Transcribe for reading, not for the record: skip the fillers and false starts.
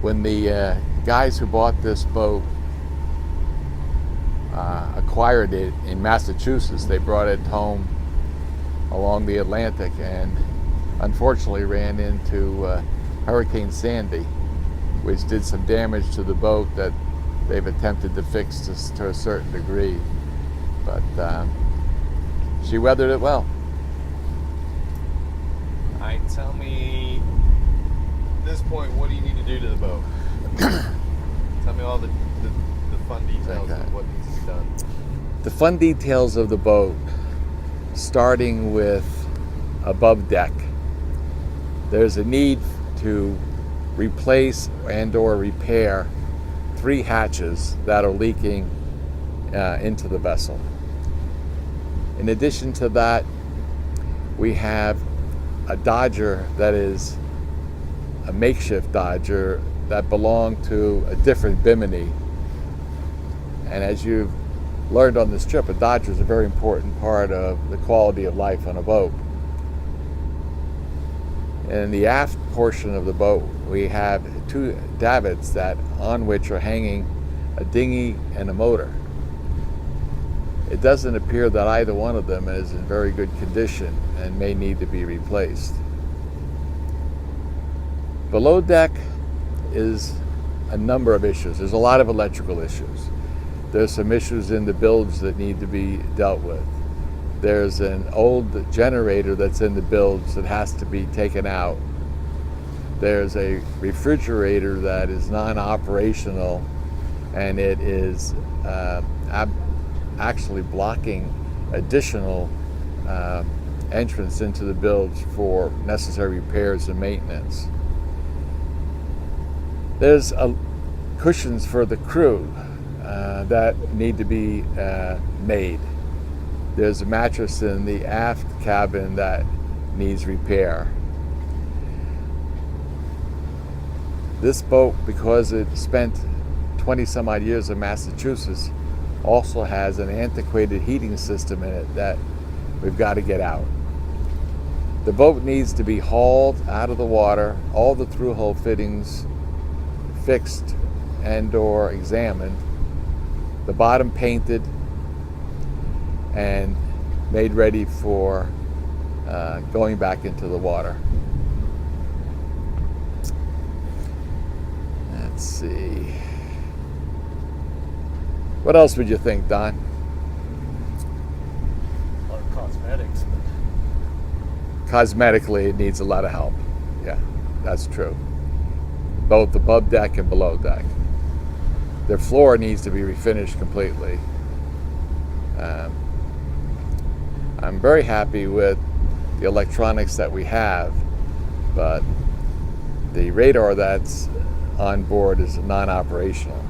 When the guys who bought this boat acquired it in Massachusetts, they brought it home along the Atlantic and unfortunately ran into Hurricane Sandy, which did some damage to the boat that they've attempted to fix to a certain degree. But she weathered it well. All right, tell me, at this point, what do you need to do to the boat? Tell me all the fun details of what needs to be done. The fun details of the boat, starting with above deck. There's a need to replace and or repair 3 hatches that are leaking into the vessel. In addition to that, we have a Dodger that is a makeshift Dodger that belonged to a different Bimini. And as you've learned on this trip, a Dodger is a very important part of the quality of life on a boat. In the aft portion of the boat, we have 2 davits on which are hanging a dinghy and a motor. It doesn't appear that either one of them is in very good condition and may need to be replaced. Below deck is a number of issues. There's a lot of electrical issues. There's some issues in the bilge that need to be dealt with. There's an old generator that's in the bilge that has to be taken out. There's a refrigerator that is non-operational, and it is actually blocking additional entrance into the bilge for necessary repairs and maintenance. There's cushions for the crew that need to be made. There's a mattress in the aft cabin that needs repair. This boat, because it spent 20 some odd years in Massachusetts, also has an antiquated heating system in it that we've got to get out. The boat needs to be hauled out of the water, all the through-hull fittings fixed and or examined, the bottom painted, and made ready for going back into the water. Let's see. What else would you think, Don? A lot of cosmetics. Cosmetically, it needs a lot of help. Yeah, that's true. Both above deck and below deck. The floor needs to be refinished completely. I'm very happy with the electronics that we have, but the radar that's on board is non-operational.